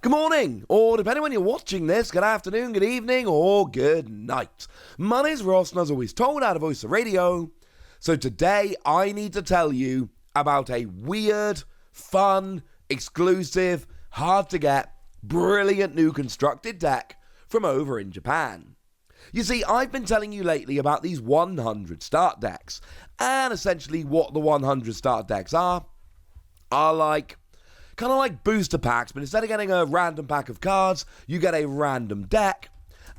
Good morning, or depending when you're watching this, good afternoon, good evening, or good night. My name's Ross, and as always told out of Voice of Radio. So today, I need to tell you about a weird, fun, exclusive, hard to get, brilliant new constructed deck from over in Japan. You see, I've been telling you lately about these 100 start decks, and essentially what the 100 start decks are like kind of like booster packs, but instead of getting a random pack of cards, you get a random deck,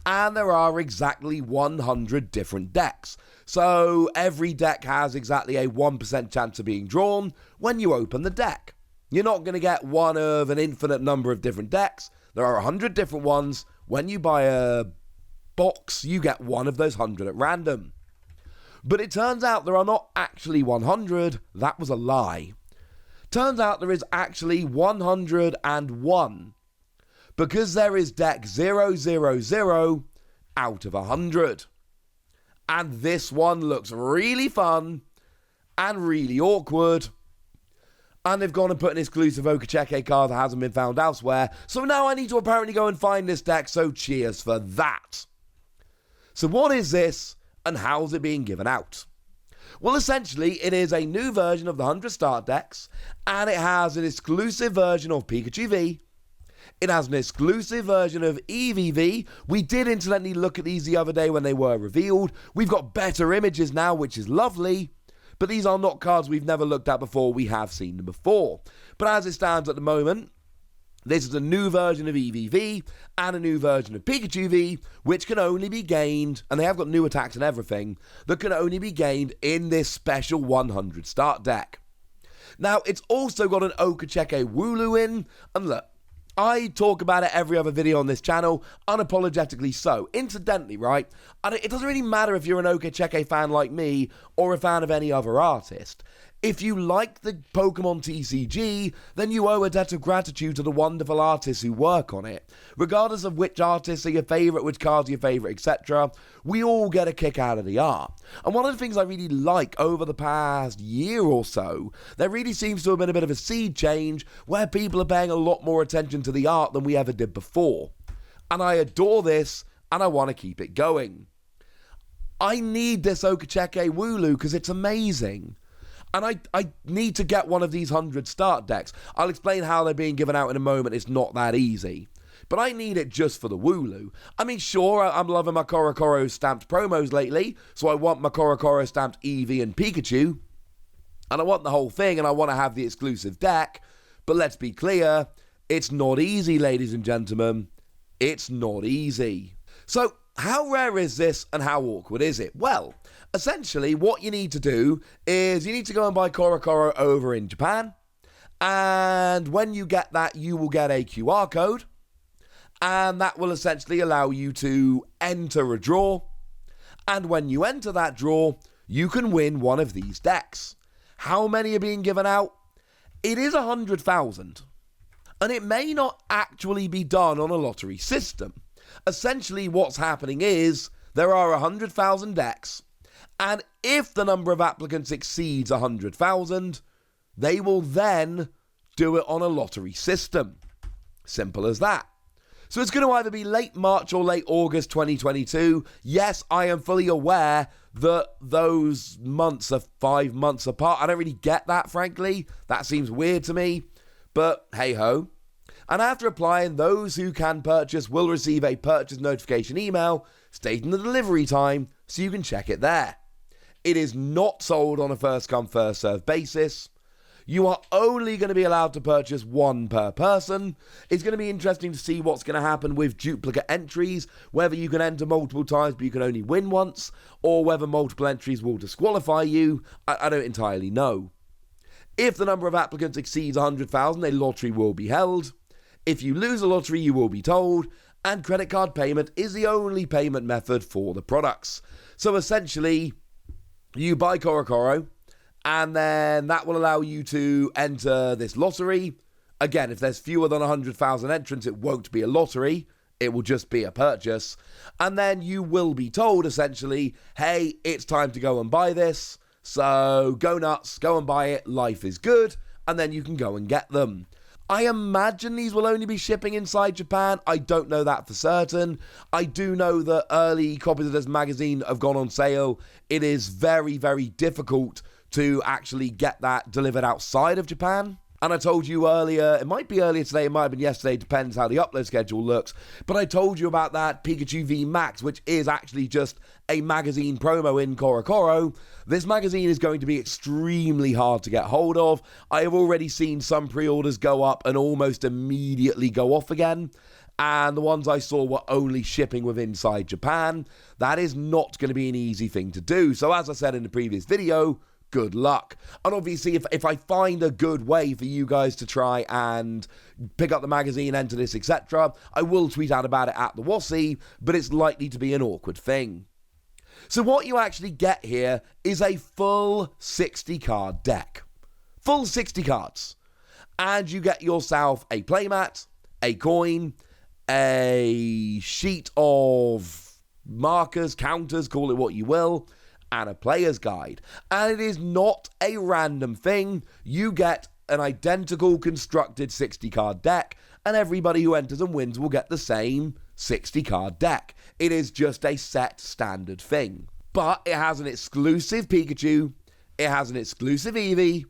and there are exactly 100 different decks. So every deck has exactly a 1% chance of being drawn when you open the deck. You're not going to get one of an infinite number of different decks. There are 100 different ones. When you buy a box, you get one of those 100 at random. But it turns out there are not actually 100. That was a lie. Turns out there is actually 101, because there is deck 000 out of 100. And this one looks really fun and really awkward. And they've gone and put an exclusive Okacheke card that hasn't been found elsewhere. So now I need to apparently go and find this deck, so cheers for that. So what is this, and how's it being given out? Well, essentially, it is a new version of the 100 start decks, and it has an exclusive version of Pikachu V. It has an exclusive version of Eevee. We did incidentally look at these the other day when they were revealed. We've got better images now, which is lovely, but these are not cards we've never looked at before. We have seen them before. But as it stands at the moment, this is a new version of Eevee and a new version of Pikachu V, which can only be gained, and they have got new attacks and everything, that can only be gained in this special 100 start deck. Now, it's also got an Okacheke Wulu in, and look, I talk about it every other video on this channel, unapologetically so. Incidentally, right, and it doesn't really matter if you're an Okacheke fan like me, or a fan of any other artist. If you like the Pokémon TCG, then you owe a debt of gratitude to the wonderful artists who work on it. Regardless of which artists are your favourite, which cards are your favourite, etc., we all get a kick out of the art. And one of the things I really like over the past year or so, there really seems to have been a bit of a sea change where people are paying a lot more attention to the art than we ever did before. And I adore this, and I want to keep it going. I need this Okacheke Wulu because it's amazing. And I need to get one of these 100 start decks. I'll explain how they're being given out in a moment. It's not that easy. But I need it just for the Wulu. I mean, sure, I'm loving my CoroCoro stamped promos lately, so I want my CoroCoro stamped Eevee and Pikachu. And I want the whole thing, and I want to have the exclusive deck. But let's be clear, it's not easy, ladies and gentlemen. It's not easy. So, how rare is this, and how awkward is it? Well, essentially, what you need to do is you need to go and buy CoroCoro over in Japan. And when you get that, you will get a QR code. And that will essentially allow you to enter a draw. And when you enter that draw, you can win one of these decks. How many are being given out? It is 100,000. And it may not actually be done on a lottery system. Essentially, what's happening is there are 100,000 decks. And if the number of applicants exceeds 100,000, they will then do it on a lottery system. Simple as that. So it's going to either be late March or late August 2022. Yes, I am fully aware that those months are 5 months apart. I don't really get that, frankly. That seems weird to me. But hey-ho. And after applying, those who can purchase will receive a purchase notification email stating the delivery time, so you can check it there. It is not sold on a first-come, first-served basis. You are only going to be allowed to purchase one per person. It's going to be interesting to see what's going to happen with duplicate entries, whether you can enter multiple times but you can only win once, or whether multiple entries will disqualify you. I don't entirely know. If the number of applicants exceeds 100,000, a lottery will be held. If you lose a lottery, you will be told, and credit card payment is the only payment method for the products. So essentially, you buy CoroCoro, and then that will allow you to enter this lottery. Again, if there's fewer than 100,000 entrants, it won't be a lottery. It will just be a purchase. And then you will be told, essentially, hey, it's time to go and buy this. So go nuts, go and buy it. Life is good. And then you can go and get them. I imagine these will only be shipping inside Japan. I don't know that for certain. I do know that early copies of this magazine have gone on sale. It is very, very difficult to actually get that delivered outside of Japan. And I told you earlier, it might be earlier today, it might have been yesterday, depends how the upload schedule looks, but I told you about that Pikachu VMAX, which is actually just a magazine promo in CoroCoro. This magazine is going to be extremely hard to get hold of. I have already seen some pre-orders go up and almost immediately go off again, and the ones I saw were only shipping within inside Japan. That is not going to be an easy thing to do, so as I said in the previous video, good luck. And obviously, if I find a good way for you guys to try and pick up the magazine, enter this, etc., I will tweet out about it at the Wassy, but it's likely to be an awkward thing. So what you actually get here is a full 60 card deck. Full 60 cards. And you get yourself a playmat, a coin, a sheet of markers, counters, call it what you will, and a player's guide. And it is not a random thing. You get an identical constructed 60 card deck, and everybody who enters and wins will get the same 60 card deck. It is just a set standard thing. But it has an exclusive Pikachu, it has an exclusive Eevee,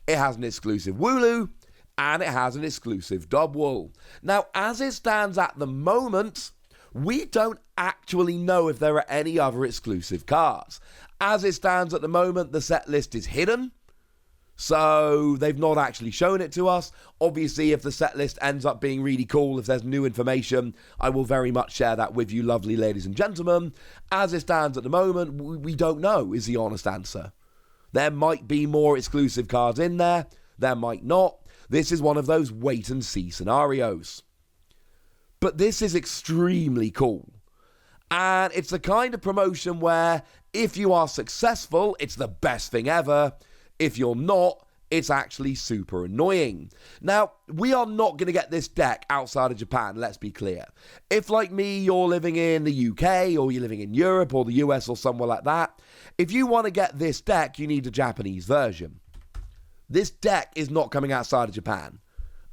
it has an exclusive Wulu, and it has an exclusive Double. Now, as it stands at the moment, we don't actually know if there are any other exclusive cards. As it stands at the moment, the set list is hidden, so they've not actually shown it to us. Obviously, if the set list ends up being really cool, if there's new information, I will very much share that with you, lovely ladies and gentlemen. As it stands at the moment, we don't know, is the honest answer. There might be more exclusive cards in there, there might not. This is one of those wait-and-see scenarios. But this is extremely cool. And it's the kind of promotion where if you are successful, it's the best thing ever. If you're not, it's actually super annoying. Now, we are not going to get this deck outside of Japan, let's be clear. If, like me, you're living in the UK or you're living in Europe or the US or somewhere like that, if you want to get this deck, you need a Japanese version. This deck is not coming outside of Japan.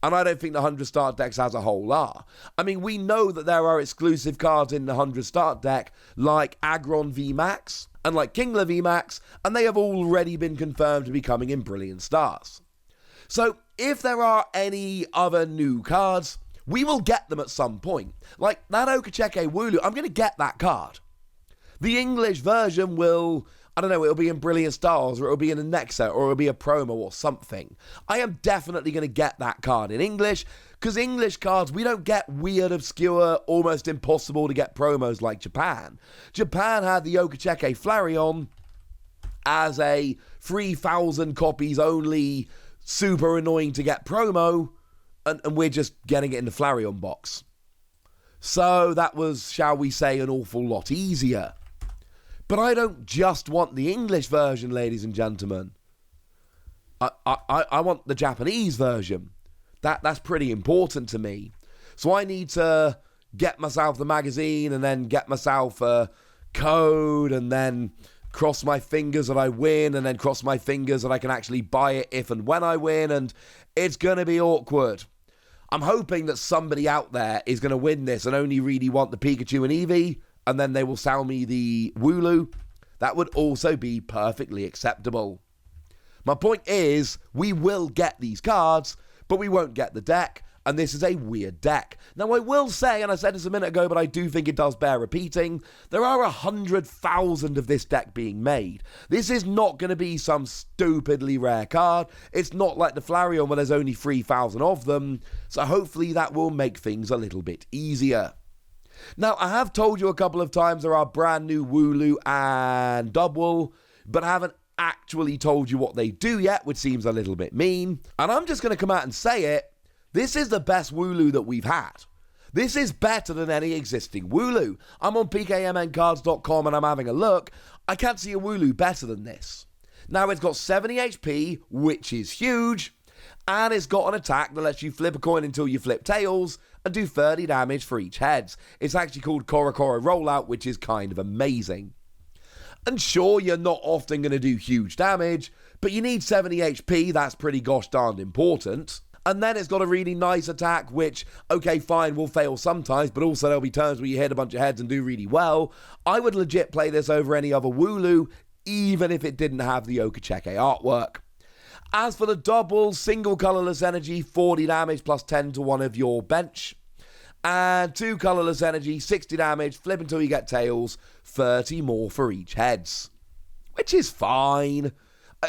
And I don't think the 100 start decks as a whole are. I mean, we know that there are exclusive cards in the 100 start deck like Aggron VMAX and like Kingler VMAX, and they have already been confirmed to be coming in Brilliant Stars. So if there are any other new cards, we will get them at some point. Like that Okacheke Wulu, I'm going to get that card. The English version will, I don't know, it'll be in Brilliant Stars, or it'll be in a next set, or it'll be a promo or something. I am definitely going to get that card in English, because English cards, we don't get weird, obscure, almost impossible to get promos like Japan. Japan had the Okacheke Flareon as a 3,000 copies only, super annoying to get promo, and we're just getting it in the Flareon box. So that was, shall we say, an awful lot easier. But I don't just want the English version, ladies and gentlemen. I want the Japanese version. That's pretty important to me. So I need to get myself the magazine and then get myself a code and then cross my fingers that I win and then cross my fingers that I can actually buy it if and when I win, and it's going to be awkward. I'm hoping that somebody out there is going to win this and only really want the Pikachu and Eevee, and then they will sell me the Wulu. That would also be perfectly acceptable. My point is, we will get these cards, but we won't get the deck, and this is a weird deck. Now, I will say, and I said this a minute ago, but I do think it does bear repeating, there are 100,000 of this deck being made. This is not going to be some stupidly rare card. It's not like the Flareon where there's only 3,000 of them, so hopefully that will make things a little bit easier. Now, I have told you a couple of times there are brand new Wulu and Double, but I haven't actually told you what they do yet, which seems a little bit mean. And I'm just going to come out and say it. This is the best Wulu that we've had. This is better than any existing Wulu. I'm on pkmncards.com and I'm having a look. I can't see a Wulu better than this. Now, it's got 70 HP, which is huge, and it's got an attack that lets you flip a coin until you flip tails and do 30 damage for each heads. It's actually called CoroCoro Rollout, which is kind of amazing. And sure, you're not often going to do huge damage, but you need 70 HP, that's pretty gosh darned important. And then it's got a really nice attack, which, okay, fine, will fail sometimes, but also there'll be times where you hit a bunch of heads and do really well. I would legit play this over any other Wulu, even if it didn't have the Okacheke artwork. As for the double, single colourless energy, 40 damage plus 10 to one of your bench. And 2 colourless energy, 60 damage, flip until you get tails, 30 more for each heads. Which is fine.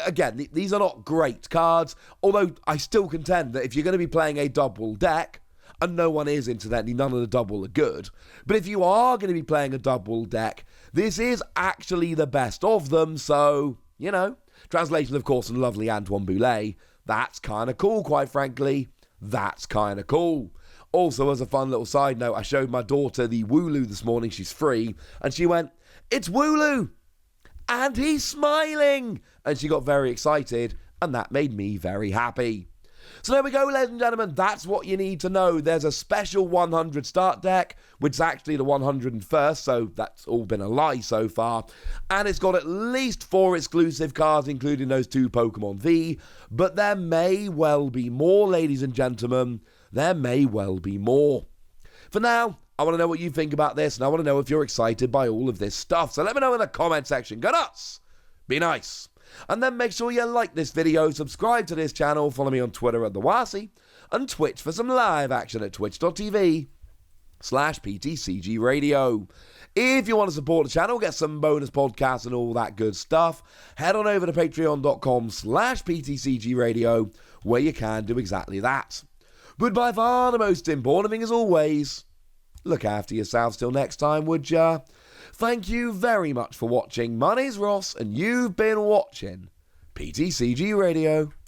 Again, these are not great cards, although I still contend that if you're going to be playing a double deck, and no one is, incidentally, none of the double are good, but if you are going to be playing a double deck, this is actually the best of them, so, you know, translation, of course, from lovely Antoine Boulet, that's kind of cool, quite frankly, that's kind of cool. Also, as a fun little side note, I showed my daughter the Wulu this morning, she's 3, and she went, "It's Wulu! And he's smiling!" And she got very excited, and that made me very happy. So there we go, ladies and gentlemen, that's what you need to know. There's a special 100 start deck, which is actually the 101st, so that's all been a lie so far. And it's got at least 4 exclusive cards, including those 2 Pokémon V, but there may well be more, ladies and gentlemen. There may well be more. For now, I want to know what you think about this, and I want to know if you're excited by all of this stuff. So let me know in the comment section. Go nuts! Be nice. And then make sure you like this video, subscribe to this channel, follow me on Twitter at TheWasi, and Twitch for some live action at twitch.tv/PTCG Radio. If you want to support the channel, get some bonus podcasts and all that good stuff, head on over to patreon.com/PTCG Radio, where you can do exactly that. But by far the most important thing, as always, look after yourselves till next time, would ya? Thank you very much for watching. My name's Ross, and you've been watching PTCG Radio.